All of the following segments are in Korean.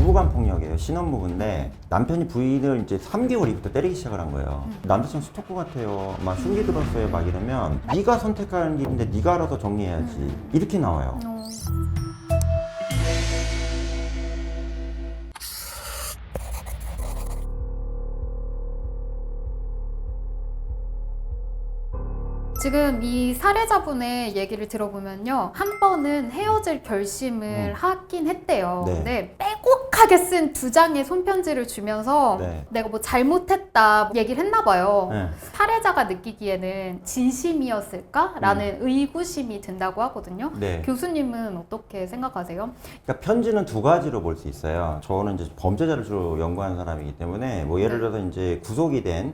부부간 폭력이에요. 신혼부부인데 남편이 부인을 이제 3개월 이후부터 때리기 시작을 한 거예요. 남자친구 스토커 같아요. 막 흉기 들었어요. 막 이러면 네가 선택하는 길인데 네가 알아서 정리해야지. 이렇게 나와요. 지금 이 사례자분의 얘기를 들어보면요, 한 번은 헤어질 결심을 하긴 했대요. 네. 근데 빼곡하게 쓴 2장의 손편지를 주면서 네. 내가 뭐 잘못했다 얘기를 했나 봐요. 네. 사례자가 느끼기에는 진심이었을까라는 의구심이 든다고 하거든요. 네. 교수님은 어떻게 생각하세요? 그러니까 편지는 두 가지로 볼 수 있어요. 저는 이제 범죄자를 주로 연구하는 사람이기 때문에 뭐 예를 들어서 이제 구속이 된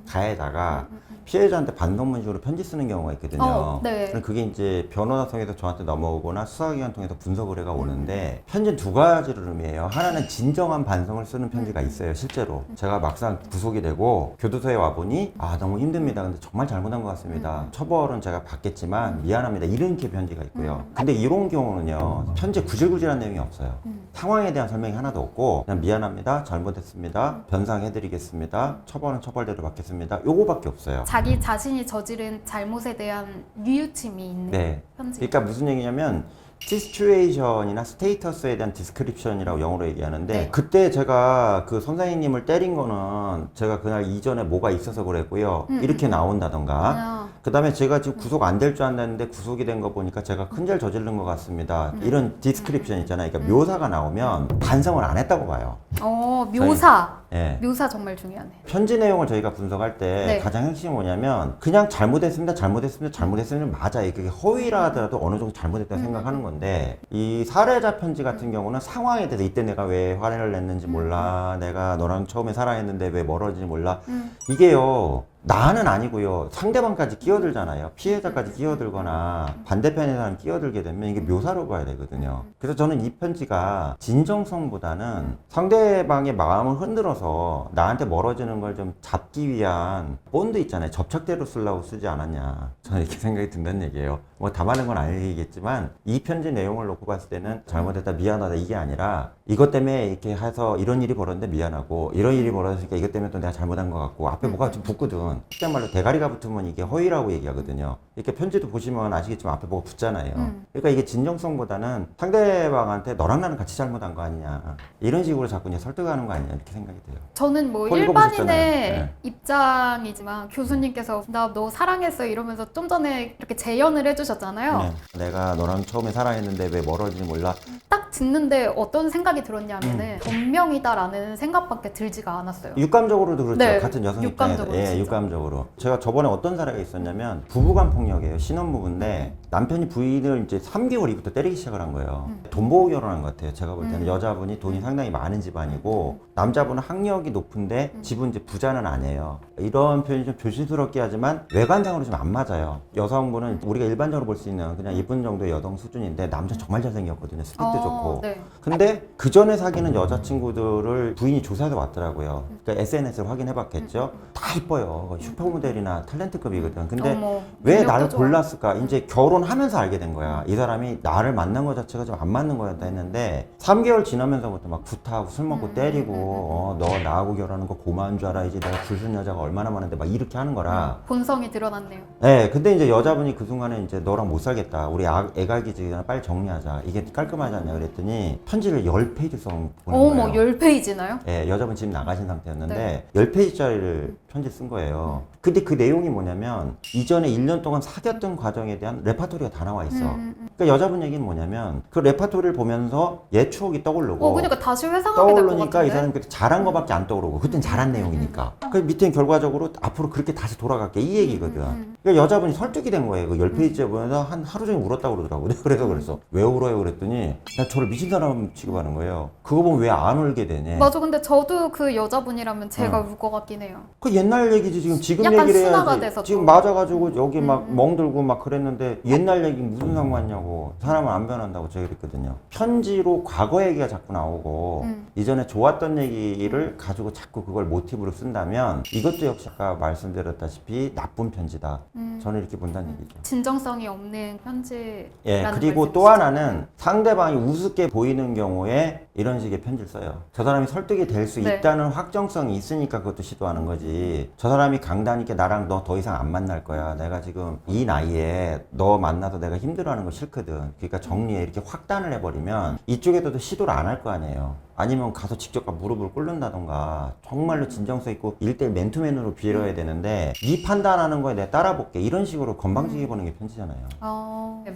가해자가 피해자한테 반성문식으로 편지 쓰는 경우가 있거든요. 네. 그럼 그게 이제 변호사 통해서 저한테 넘어오거나 수사기관 통해서 분석 의뢰가 오는데 편지는 두 가지를 의미해요. 하나는 진정한 반성을 쓰는 편지가 있어요. 실제로 제가 막상 구속이 되고 교도소에 와보니 아 너무 힘듭니다. 근데 정말 잘못한 것 같습니다. 처벌은 제가 받겠지만 미안합니다. 이렇게 편지가 있고요. 근데 이런 경우는요. 편지에 구질구질한 내용이 없어요. 상황에 대한 설명이 하나도 없고 그냥 미안합니다. 잘못했습니다. 변상해드리겠습니다. 처벌은 처벌대로 받겠습니다. 요거밖에 없어요. 자기 자신이 저지른 잘못에 대한 뉘우침이 있는 네. 편지. 그러니까 무슨 얘기냐면 시츄에이션이나 스테이터스에 대한 디스크립션이라고 영어로 얘기하는데 네. 그때 제가 그 선생님을 때린 거는 제가 그날 이전에 뭐가 있어서 그랬고요. 이렇게 나온다던가 그 다음에 제가 지금 구속 안 될 줄 알았는데 구속이 된 거 보니까 제가 큰 죄를 저지른 것 같습니다. 이런 디스크립션 있잖아요. 그러니까 묘사가 나오면 반성을 안 했다고 봐요. 묘사. 예. 묘사 정말 중요하네. 편지 내용을 저희가 분석할 때 네. 가장 핵심이 뭐냐면 그냥 잘못했습니다, 잘못했습니다 맞아요. 그게 허위라 하더라도 어느 정도 잘못했다고 생각하는 건데 이 사례자 편지 같은 경우는 상황에 대해서 이때 내가 왜 화를 냈는지 몰라, 내가 너랑 처음에 사랑했는데 왜 멀어지는지 몰라, 이게요 나는 아니고요 상대방까지 끼어들잖아요. 피해자까지 끼어들거나 반대편의 사람 끼어들게 되면 이게 묘사로 봐야 되거든요. 그래서 저는 이 편지가 진정성보다는 상대방의 마음을 흔들어서 나한테 멀어지는 걸 좀 잡기 위한 본드 있잖아요. 접착제로 쓰려고 쓰지 않았냐, 저는 이렇게 생각이 든다는 얘기예요. 뭐 다 맞는 건 아니겠지만 이 편지 내용을 놓고 봤을 때는 잘못했다, 미안하다 이게 아니라 이것 때문에 이렇게 해서 이런 일이 벌어졌는데 미안하고 이런 일이 벌어졌으니까 이것 때문에 또 내가 잘못한 것 같고 앞에 뭐가 좀 붙거든. 쉽게 말로 대가리가 붙으면 이게 허위라고 얘기하거든요. 이렇게 편지도 보시면 아시겠지만 앞에 뭐가 붙잖아요. 그러니까 이게 진정성보다는 상대방한테 너랑 나는 같이 잘못한 거 아니냐 이런 식으로 자꾸 이제 설득하는 거 아니냐 이렇게 생각이 돼요. 저는 뭐 그걸 일반인의 읽어보셨잖아요. 입장이지만 교수님께서 나 너 사랑했어 이러면서 좀 전에 이렇게 재연을 해주셨잖아요. 네. 내가 너랑 처음에 사랑했는데 왜 멀어지는지 몰라. 딱 듣는데 어떤 생각이 들었냐면은 변명이다라는 생각밖에 들지가 않았어요. 육감적으로도 그렇죠. 네, 같은 여성 육감적으로, 입장에서. 예, 진짜. 육감적으로. 제가 저번에 어떤 사례가 있었냐면 부부간 폭력이에요. 신혼부부인데 남편이 부인을 이제 3개월 이후부터 때리기 시작을 한 거예요. 돈 보고 결혼한 것 같아요. 제가 볼 때는 여자분이 돈이 상당히 많은 집안이고 남자분은 학력이 높은데 집은 이제 부자는 아니에요. 이런 표현이 좀 조심스럽게 하지만 외관상으로 좀 안 맞아요. 여성분은 우리가 일반적으로 볼 수 있는 그냥 예쁜 정도의 여성 수준인데 남자 정말 잘생겼거든요. 스펙도 좋고. 네. 근데 그 전에 사귀는 여자친구들을 부인이 조사해서 왔더라고요. 그러니까 SNS를 확인해봤겠죠. 다 이뻐요. 슈퍼모델이나 탤런트급이거든. 근데 어머, 왜 능력도 나를 좋아. 골랐을까? 이제 결혼하면서 알게 된 거야. 이 사람이 나를 만난 것 자체가 좀 안 맞는 거였다 했는데 3개월 지나면서부터 막 구타하고 술 먹고 때리고 너 나하고 결혼하는 거 고마운 줄 알아야지 내가 줄순 여자가 얼마나 많은데 막 이렇게 하는 거라. 본성이 드러났네요. 네, 근데 이제 여자분이 그 순간에 이제 너랑 못 살겠다. 우리 애갈기 전에 빨리 정리하자. 이게 깔끔하지 않냐 그랬더니 편지를 10페이지 써 보낸 거예요. 10페이지나요? 예, 여자분 지금 나가신 상태였는데 10페이지짜리를 편지 쓴 거예요. 근데 그 내용이 뭐냐면 이전에 1년 동안 사귀었던 과정에 대한 레파토리가 다 나와 있어. 그러니까 여자분 얘기는 뭐냐면 그 레파토리를 보면서 옛 추억이 떠오르고 그러니까 다시 회상하게 될 것 떠오르니까 이 같은데? 사람이 그때 잘한 거밖에 안 떠오르고 그땐 잘한 내용이니까 그 밑엔 결과적으로 앞으로 그렇게 다시 돌아갈게 이 얘기거든. 그러니까 여자분이 설득이 된 거예요. 그 10페이지에 보면서 한 하루 종일 울었다고 그러더라고. 그래서 왜 울어요 그랬더니 나 저를 미친 사람 취급하는 거예요. 그거 보면 왜 안 울게 되냐. 맞아. 근데 저도 그 여자분이라면 제가 울 것 같긴 해요. 그 옛날 얘기지 지금 약간 얘기를 순화가 해야지. 돼서 지금 또. 맞아가지고 여기 막 멍들고 막 그랬는데 옛날 얘기 무슨 상관이냐고 사람은 안 변한다고 제가 그랬거든요. 편지로 과거 얘기가 자꾸 나오고 이전에 좋았던 얘기를 가지고 자꾸 그걸 모티브로 쓴다면 이것도 역시 아까 말씀드렸다시피 나쁜 편지다. 저는 이렇게 본다는 얘기죠. 진정성이 없는 편지. 예, 그리고 또 하나는 상대방이 우습게 보이는 경우에 이런 식의 편지를 써요. 저 사람이 설득이 될 수 네. 있다는 확정성이 있으니까 그것도 시도하는 거지. 저 사람이 강다니까 나랑 너 더 이상 안 만날 거야. 내가 지금 이 나이에 너 만나서 내가 힘들어하는 거 싫거든. 그러니까 정리해. 이렇게 확단을 해버리면 이쪽에서도 시도를 안 할 거 아니에요. 아니면 가서 직접 무릎을 꿇는다던가 정말로 진정성 있고 1대1 맨투맨으로 빌어야 되는데 네 판단하는 거에 내가 따라볼게 이런 식으로 건방지게 보는 게 편지잖아요.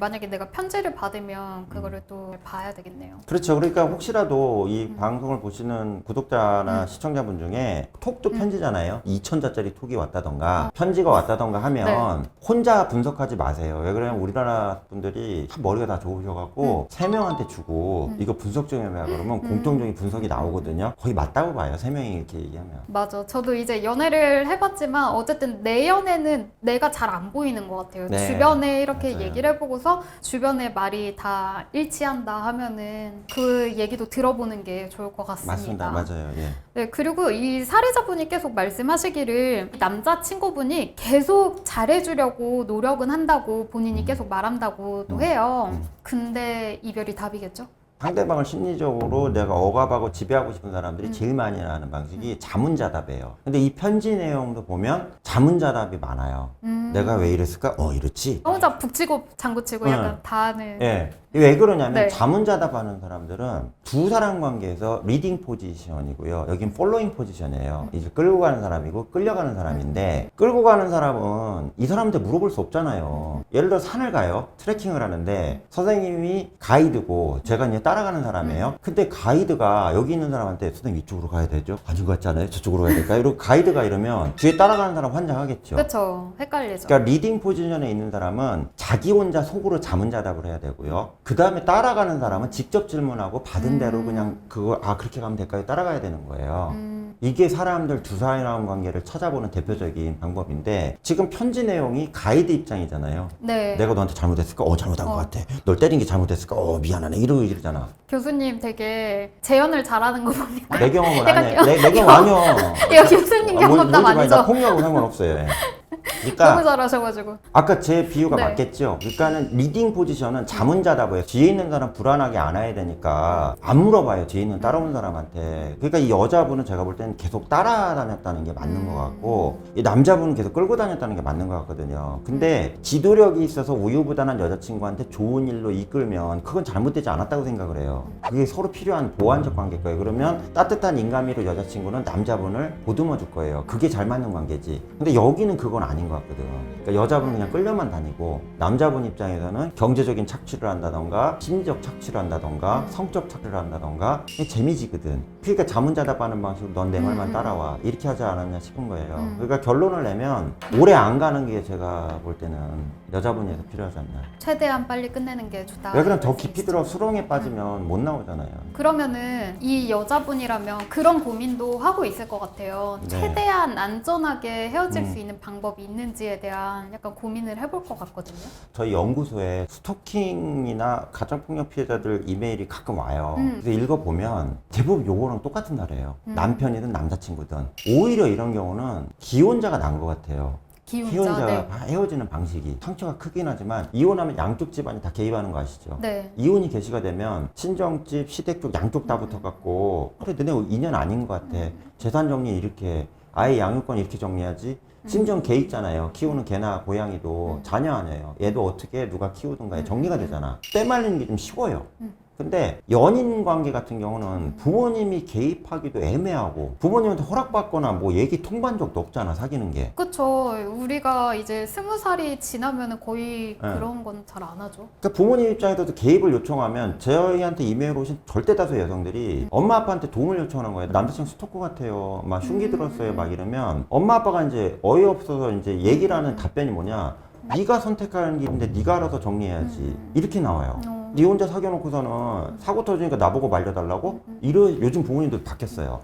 만약에 내가 편지를 받으면 그거를 또 봐야 되겠네요. 그렇죠. 그러니까 혹시라도 이 방송을 보시는 구독자나 시청자분 중에 톡도 편지잖아요. 2000자짜리 톡이 왔다던가 편지가 왔다던가 하면 혼자 분석하지 마세요. 왜 그러냐면 우리나라 분들이 참 머리가 다 좋으셔갖고 3명한테 주고 이거 분석 좀 해봐 그러면 공통적인 분석이 나오거든요. 거의 맞다고 봐요. 3명이 이렇게 얘기하면. 맞아. 저도 이제 연애를 해봤지만 어쨌든 내 연애는 내가 잘 안 보이는 것 같아요. 네. 주변에 이렇게 맞아요. 얘기를 해보고서 주변의 말이 다 일치한다 하면은 그 얘기도 들어보는 게 좋을 것 같습니다. 맞습니다. 맞아요. 예. 네, 그리고 이 사례자분이 계속 말씀하시기를 남자친구분이 계속 잘해주려고 노력은 한다고 본인이 계속 말한다고 또 해요. 근데 이별이 답이겠죠? 상대방을 심리적으로 내가 억압하고 지배하고 싶은 사람들이 제일 많이 하는 방식이 자문자답이에요. 근데 이 편지 내용도 보면 자문자답이 많아요. 내가 왜 이랬을까? 이렇지. 혼자 북치고 장구치고 약간 다 하는. 예. 왜 그러냐면 네. 자문자답하는 사람들은 두 사람 관계에서 리딩 포지션이고요. 여긴 폴로잉 포지션이에요. 이제 끌고 가는 사람이고 끌려가는 사람인데 끌고 가는 사람은 이 사람한테 물어볼 수 없잖아요. 예를 들어 산을 가요. 트레킹을 하는데 선생님이 가이드고 제가 이제 따라가는 사람이에요. 근데 가이드가 여기 있는 사람한테 선생님 이쪽으로 가야 되죠? 아닌 것 같지 않아요? 저쪽으로 가야 될까요? 이러고 가이드가 이러면 뒤에 따라가는 사람 환장하겠죠. 그쵸. 헷갈리죠. 그러니까 리딩 포지션에 있는 사람은 자기 혼자 속으로 자문자답을 해야 되고요. 그 다음에 따라가는 사람은 직접 질문하고 받은 대로 그냥 그거 그렇게 가면 될까요? 따라가야 되는 거예요. 이게 사람들 두 사람 관계를 찾아보는 대표적인 방법인데 지금 편지 내용이 가이드 입장이잖아요. 네. 내가 너한테 잘못했을까? 잘못한 것 같아. 널 때린 게 잘못했을까? 미안하네. 이러잖아. 교수님 되게 재연을 잘하는 거 보니까. 내 경험은 약간 아니야. 내 경험 아니야. 이거 교수님 경험담 아니죠? 나 폭력은 상관없어요. 예. 너무 그러니까 잘하셔가지고. 아까 제 비유가 네. 맞겠죠? 그러니까는 리딩 포지션은 자문자답이에요. 뒤에 있는 사람 불안하게 안아야 되니까 안 물어봐요. 뒤에 있는 따라오는 사람한테. 그러니까 이 여자분은 제가 볼 때는 계속 따라다녔다는 게 맞는 것 같고 이 남자분은 계속 끌고 다녔다는 게 맞는 것 같거든요. 근데 지도력이 있어서 우유부단한 여자친구한테 좋은 일로 이끌면 그건 잘못되지 않았다고 생각을 해요. 그게 서로 필요한 보완적 관계일 거예요. 그러면 따뜻한 인간미로 여자친구는 남자분을 보듬어 줄 거예요. 그게 잘 맞는 관계지. 근데 여기는 그건 아닌 것 같거든. 그러니까 여자분은 그냥 끌려만 다니고 남자분 입장에서는 경제적인 착취를 한다던가 심리적 착취를 한다던가 성적 착취를 한다던가 이게 재미지거든. 그러니까 자문자답하는 방식으로 넌 내 말만 따라와 이렇게 하지 않았냐 싶은 거예요. 그러니까 결론을 내면 오래 안 가는 게 제가 볼 때는 여자분이 더 필요하지 않나. 최대한 빨리 끝내는 게 좋다. 왜 그럼 더 깊이 들어 수렁에 빠지면 못 나오잖아요. 그러면은 이 여자분이라면 그런 고민도 하고 있을 것 같아요. 네. 최대한 안전하게 헤어질 수 있는 방법이 있는지에 대한 약간 고민을 해볼 것 같거든요. 저희 연구소에 스토킹이나 가정폭력 피해자들 이메일이 가끔 와요. 그래서 읽어보면 대부분 요거랑 똑같은 말이에요. 남편이든 남자친구든. 오히려 이런 경우는 기혼자가 난 것 같아요. 기혼자. 네. 헤어지는 방식이 상처가 크긴 하지만 이혼하면 양쪽 집안이 다 개입하는 거 아시죠? 네. 이혼이 개시가 되면 친정집, 시댁 쪽 양쪽 다 붙어갖고 그래 너네 인연 아닌 것 같아. 재산 정리 이렇게 아예 양육권 이렇게 정리하지. 심지어 개 있잖아요. 키우는 개나 고양이도 자녀 아니에요. 얘도 어떻게 누가 키우든가 정리가 되잖아. 빼말리는 게 좀 쉬워요. 근데 연인 관계 같은 경우는 부모님이 개입하기도 애매하고 부모님한테 허락받거나 뭐 얘기 통보한 적도 없잖아, 사귀는 게. 그쵸. 우리가 이제 20살이 지나면 거의 네. 그런 건 잘 안 하죠. 그러니까 부모님 입장에서도 개입을 요청하면 저희한테 이메일 오신 절대 다수의 여성들이 엄마 아빠한테 도움을 요청하는 거예요. 남자친구 스토커 같아요. 막 흉기 들었어요. 막 이러면 엄마 아빠가 이제 어이없어서 이제 얘기를 하는 답변이 뭐냐. 네가 선택하는 길인데 네가 알아서 정리해야지. 이렇게 나와요. 네 혼자 사귀어놓고서는 사고 터지니까 나보고 말려달라고? 요즘 부모님들 바뀌었어요.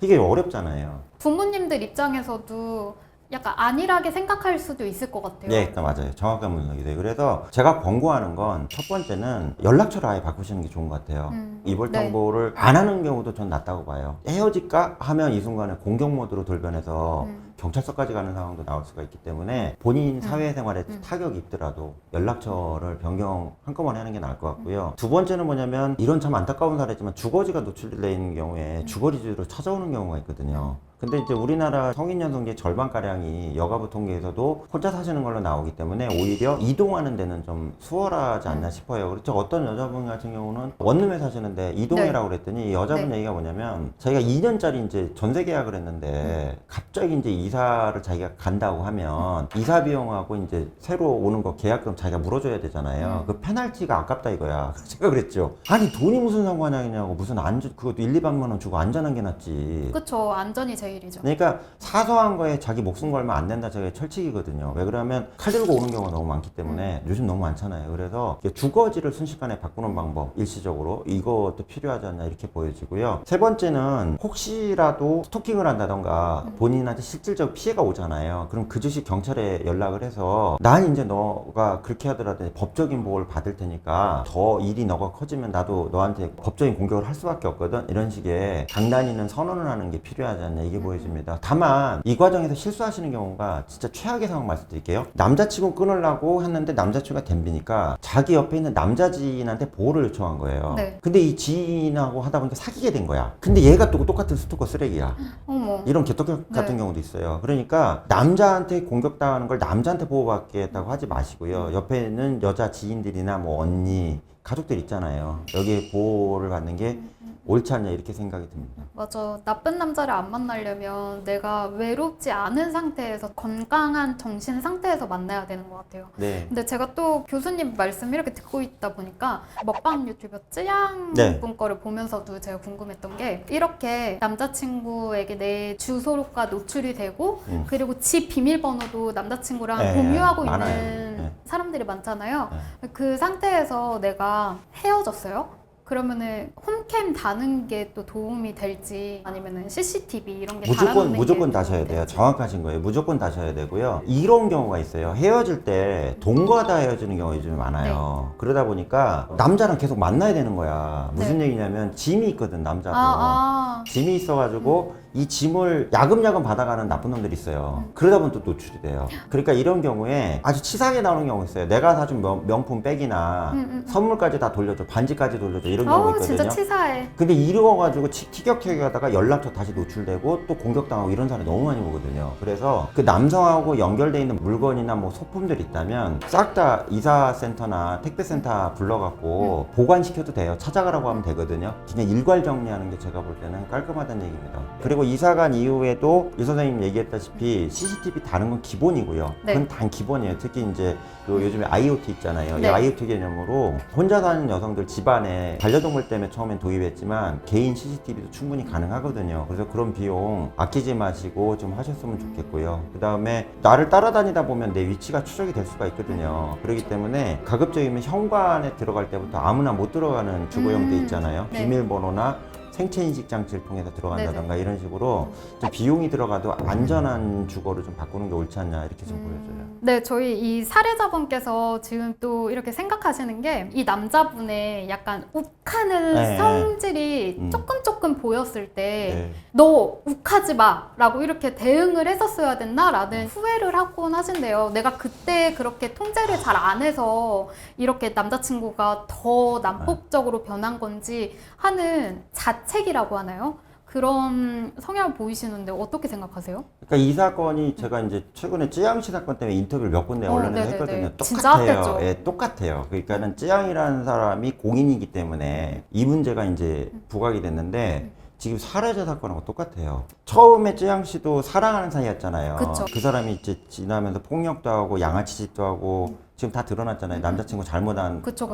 이게 어렵잖아요. 부모님들 입장에서도 약간 안일하게 생각할 수도 있을 것 같아요. 네, 맞아요. 정확한 분석이세요. 그래서 제가 권고하는 건 첫 번째는 연락처를 아예 바꾸시는 게 좋은 것 같아요. 이별 네. 통보를 안 하는 경우도 전 낫다고 봐요. 헤어질까 하면 이 순간에 공격 모드로 돌변해서 경찰서까지 가는 상황도 나올 수가 있기 때문에 본인 사회생활에 타격이 있더라도 연락처를 변경 한꺼번에 하는 게 나을 것 같고요. 두 번째는 뭐냐면 이런 참 안타까운 사례지만 주거지가 노출되어 있는 경우에 주거지로 찾아오는 경우가 있거든요. 근데 이제 우리나라 성인 여성의 절반가량이 여가부 통계에서도 혼자 사시는 걸로 나오기 때문에 오히려 이동하는 데는 좀 수월하지 않나 싶어요. 그렇죠. 어떤 여자분 같은 경우는 원룸에 사시는데 이동해라고 그랬더니 이 여자분 얘기가 뭐냐면 자기가 2년짜리 이제 전세 계약을 했는데 갑자기 이제 이사를 자기가 간다고 하면 이사 비용하고 이제 새로 오는 거 계약금 자기가 물어줘야 되잖아요. 그 페널티가 아깝다 이거야. 제가 그랬죠. 아니 돈이 무슨 상관이냐고 무슨 그것도 1, 200만 원 주고 안전한 게 낫지. 그쵸. 안전이 제일이죠. 그러니까 사소한 거에 자기 목숨 걸면 안 된다. 저게 철칙이거든요. 왜 그러면 칼 들고 오는 경우가 너무 많기 때문에 요즘 너무 많잖아요. 그래서 주거지를 순식간에 바꾸는 방법 일시적으로 이것도 필요하지 않나 이렇게 보여지고요. 세 번째는 혹시라도 스토킹을 한다던가 본인한테 실질적 피해가 오잖아요. 그럼 그 즉시 경찰에 연락을 해서 난 이제 너가 그렇게 하더라도 법적인 보호를 받을 테니까 더 일이 너가 커지면 나도 너한테 법적인 공격을 할 수밖에 없거든. 이런 식의 장단이는 선언을 하는 게 필요하지 않나 이게 보여집니다. 다만 이 과정에서 실수하시는 경우가 진짜 최악의 상황 말씀드릴게요. 남자친구 끊으려고 했는데 남자친구가 덤비니까 자기 옆에 있는 남자 지인한테 보호를 요청한 거예요. 네. 근데 이 지인하고 하다 보니까 사귀게 된 거야. 근데 얘가 또 똑같은 스토커 쓰레기야. 어머. 이런 개떡 같은 경우도 있어요. 그러니까 남자한테 공격당하는 걸 남자한테 보호받겠다고 하지 마시고요. 옆에 있는 여자 지인들이나 뭐 언니, 가족들 있잖아요. 여기에 보호를 받는 게 옳지 않냐 이렇게 생각이 듭니다. 맞아. 나쁜 남자를 안 만나려면 내가 외롭지 않은 상태에서 건강한 정신 상태에서 만나야 되는 것 같아요. 네. 근데 제가 또 교수님 말씀 이렇게 듣고 있다 보니까 먹방 유튜버 쯔양 네. 분 거를 보면서도 제가 궁금했던 게 이렇게 남자친구에게 내 주소가 노출이 되고 그리고 집 비밀번호도 남자친구랑 네, 공유하고 많아요. 있는 네. 사람들이 많잖아요. 그 상태에서 내가 헤어졌어요? 그러면은 홈캠 다는 게 또 도움이 될지 아니면은 CCTV 이런 게 무조건 다셔야 돼요. 정확하신 거예요. 무조건 다셔야 되고요. 이런 경우가 있어요. 헤어질 때 동거하다 헤어지는 경우가 요즘 많아요. 그러다 보니까 남자랑 계속 만나야 되는 거야. 무슨 얘기냐면 짐이 있거든 남자도. 짐이 있어가지고 이 짐을 야금야금 받아가는 나쁜 놈들이 있어요. 그러다 보면 또 노출이 돼요. 그러니까 이런 경우에 아주 치사하게 나오는 경우가 있어요. 내가 사준 명품 백이나 선물까지 다 돌려줘. 반지까지 돌려줘. 이런 경우가 있거든요. 진짜 치사해. 근데 이러가지고 티격태격하다가 연락처 다시 노출되고 또 공격당하고 이런 사람이 너무 많이 오거든요. 그래서 그 남성하고 연결돼 있는 물건이나 뭐 소품들이 있다면 싹 다 이사센터나 택배센터 불러갖고 보관시켜도 돼요. 찾아가라고 하면 되거든요. 그냥 일괄 정리하는 게 제가 볼 때는 깔끔하다는 얘기입니다. 그리고 이사간 이후에도 유 선생님 얘기했다시피 CCTV 다는 건 기본이고요. 네. 그건 단 기본이에요. 특히 이제 그 요즘에 IoT 있잖아요. 네. 이 IoT 개념으로 혼자 사는 여성들 집안에 반려동물 때문에 처음엔 도입했지만 개인 CCTV도 충분히 가능하거든요. 그래서 그런 비용 아끼지 마시고 좀 하셨으면 좋겠고요. 그 다음에 나를 따라다니다 보면 내 위치가 추적이 될 수가 있거든요. 그렇기 때문에 가급적이면 현관에 들어갈 때부터 아무나 못 들어가는 주거용대 있잖아요. 네. 비밀번호나 생체인식 장치를 통해서 들어간다던가 이런 식으로 좀 비용이 들어가도 안전한 주거를 좀 바꾸는 게 옳지 않냐 이렇게 좀 보여져요. 네, 저희 이 사례자분께서 지금 또 이렇게 생각하시는 게 이 남자분의 약간 욱하는 네. 성질이 조금 보였을 때 네. 너 욱하지 마 라고 이렇게 대응을 했었어야 됐나라는 후회를 하곤 하신대요. 내가 그때 그렇게 통제를 잘 안 해서 이렇게 남자친구가 더 난폭적으로 변한 건지 하는 자책이라고 하나요? 그런 성향을 보이시는데 어떻게 생각하세요? 그러니까 이 사건이 제가 이제 최근에 쯔양시 사건 때문에 인터뷰를 몇 군데 언론에서 했거든요. 진짜 똑같아요. 핫했죠. 예, 똑같아요. 그러니까는 쯔양이라는 사람이 공인이기 때문에 이 문제가 이제 부각이 됐는데 지금 살해자 사건하고 똑같아요. 처음에 쯔양시도 사랑하는 사이였잖아요. 그쵸. 그 사람이 이제 지나면서 폭력도 하고 양아치짓도 하고 지금 다 드러났잖아요. 남자친구 잘못한 그쵸.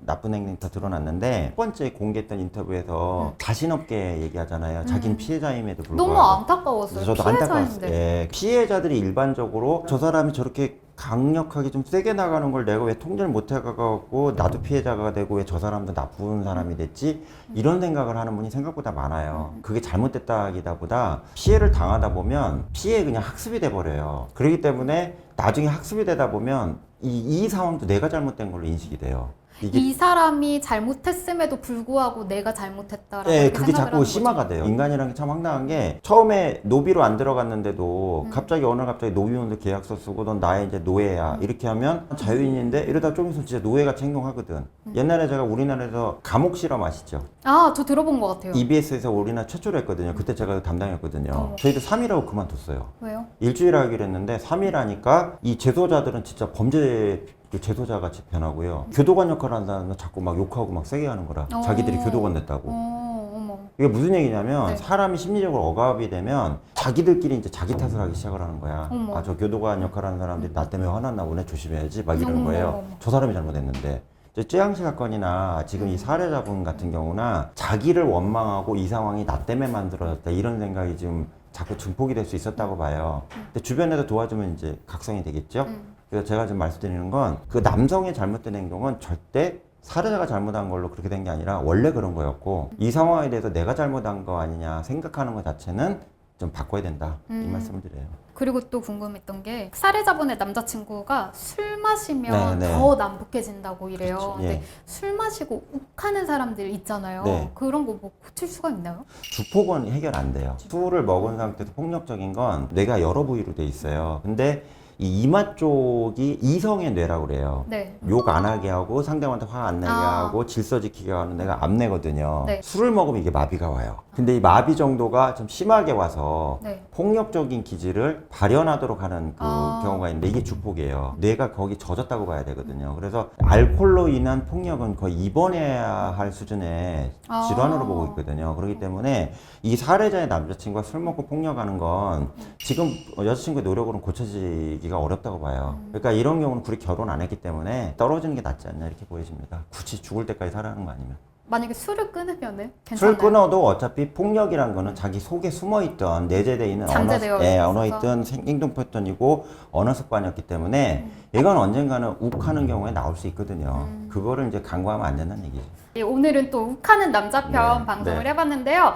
나쁜 행동 다 드러났는데 첫 번째 공개했던 인터뷰에서 자신 없게 얘기하잖아요. 자기는 피해자임에도 불구하고. 너무 안타까웠어요. 저도 피해자인데. 안타까웠어요. 예. 피해자들이 일반적으로 저 사람이 저렇게 강력하게 좀 세게 나가는 걸 내가 왜 통제를 못 해가고 나도 피해자가 되고 왜 저 사람도 나쁜 사람이 됐지? 이런 생각을 하는 분이 생각보다 많아요. 그게 잘못됐다기보다 피해를 당하다 보면 피해에 그냥 학습이 돼버려요. 그렇기 때문에 나중에 학습이 되다 보면 이 상황도 내가 잘못된 걸로 인식이 돼요. 이게 이 사람이 잘못했음에도 불구하고 내가 잘못했다라고 네, 이렇게 그게 생각을 자꾸 하는 심화가 거죠. 돼요. 인간이라는 게 참 황당한 게 처음에 노비로 안 들어갔는데도 갑자기 어느 날 갑자기 노비원도 계약서 쓰고 넌 나의 이제 노예야 이렇게 하면 자유인인데 이러다 좀 있으면 진짜 노예같이 행동하거든. 옛날에 제가 우리나라에서 감옥 실험 아시죠? 아, 저 들어본 것 같아요. EBS에서 우리나라 최초로 했거든요. 그때 제가 담당했거든요. 저희도 3일하고 그만뒀어요. 왜요? 일주일 하기로 했는데 3일 하니까 이 재소자들은 진짜 범죄 재소자 같이 변하고요. 교도관 역할을 하는 사람은 자꾸 막 욕하고 막 세게 하는 거라. 자기들이 교도관 됐다고. 어머. 이게 무슨 얘기냐면 네. 사람이 심리적으로 억압이 되면 자기들끼리 이제 자기 탓을 하기 시작을 하는 거야. 어머. 아, 저 교도관 역할 하는 사람들이 나 때문에 화났나 보네. 조심해야지. 막 이러는 어머, 거예요. 어머. 저 사람이 잘못했는데. 이제 쯔양시 사건이나 지금 이 살해자분 같은 경우나 자기를 원망하고 이 상황이 나 때문에 만들어졌다 이런 생각이 지금 자꾸 증폭이 될 수 있었다고 봐요. 근데 주변에서 도와주면 이제 각성이 되겠죠. 그래서 제가 지금 말씀드리는 건 그 남성의 잘못된 행동은 절대 살해자가 잘못한 걸로 그렇게 된 게 아니라 원래 그런 거였고 이 상황에 대해서 내가 잘못한 거 아니냐 생각하는 것 자체는 좀 바꿔야 된다 이 말씀을 드려요. 그리고 또 궁금했던 게 살해자분의 남자친구가 술 마시면 네, 네. 더 난폭해진다고 이래요. 그렇죠. 근데 예. 술 마시고 욱하는 사람들 있잖아요. 네. 그런 거 뭐 고칠 수가 있나요? 주폭은 해결 안 돼요. 술을 먹은 상태에서 폭력적인 건 뇌가 여러 부위로 돼 있어요. 근데 이 이마 쪽이 이성의 뇌라고 그래요. 네. 욕 안 하게 하고 상대방한테 화 안 내게 아. 하고 질서 지키게 하는 내가 암내거든요. 네. 술을 먹으면 이게 마비가 와요. 근데 이 마비 정도가 좀 심하게 와서 네. 폭력적인 기질을 발현하도록 하는 그 아. 경우가 있는데 이게 주폭이에요. 뇌가 거기 젖었다고 봐야 되거든요. 그래서 알코올로 인한 폭력은 거의 입원해야 할 수준의 아. 질환으로 보고 있거든요. 그렇기 때문에 이 살해자의 남자친구가 술 먹고 폭력하는 건 지금 여자친구의 노력으로는 고쳐지기가 어렵다고 봐요. 그러니까 이런 경우는 둘이 결혼 안 했기 때문에 떨어지는 게 낫지 않냐 이렇게 보여집니다. 굳이 죽을 때까지 살아가는 거 아니면. 만약에 술을 끊으면은 괜찮나요? 술 끊어도 어차피 폭력이란 거는 자기 속에 숨어있던 내재되어 있는 잠재되어 언어 있어서. 있던 행동 패턴이고 언어 습관이었기 때문에 이건 언젠가는 욱하는 경우에 나올 수 있거든요. 그거를 이제 간과하면 안 된다는 얘기죠. 예, 오늘은 또 욱하는 남자편 네, 방송을 네. 해봤는데요.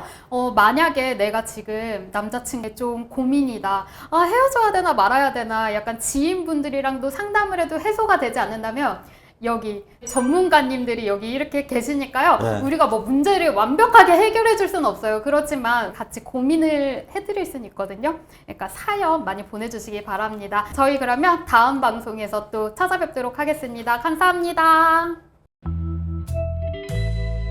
만약에 내가 지금 남자친구에 좀 고민이다. 아, 헤어져야 되나 말아야 되나 약간 지인분들이랑도 상담을 해도 해소가 되지 않는다면 여기 전문가님들이 여기 이렇게 계시니까요. 네. 우리가 뭐 문제를 완벽하게 해결해 줄 수는 없어요. 그렇지만 같이 고민을 해드릴 수는 있거든요. 그러니까 사연 많이 보내주시기 바랍니다. 저희 그러면 다음 방송에서 또 찾아뵙도록 하겠습니다. 감사합니다.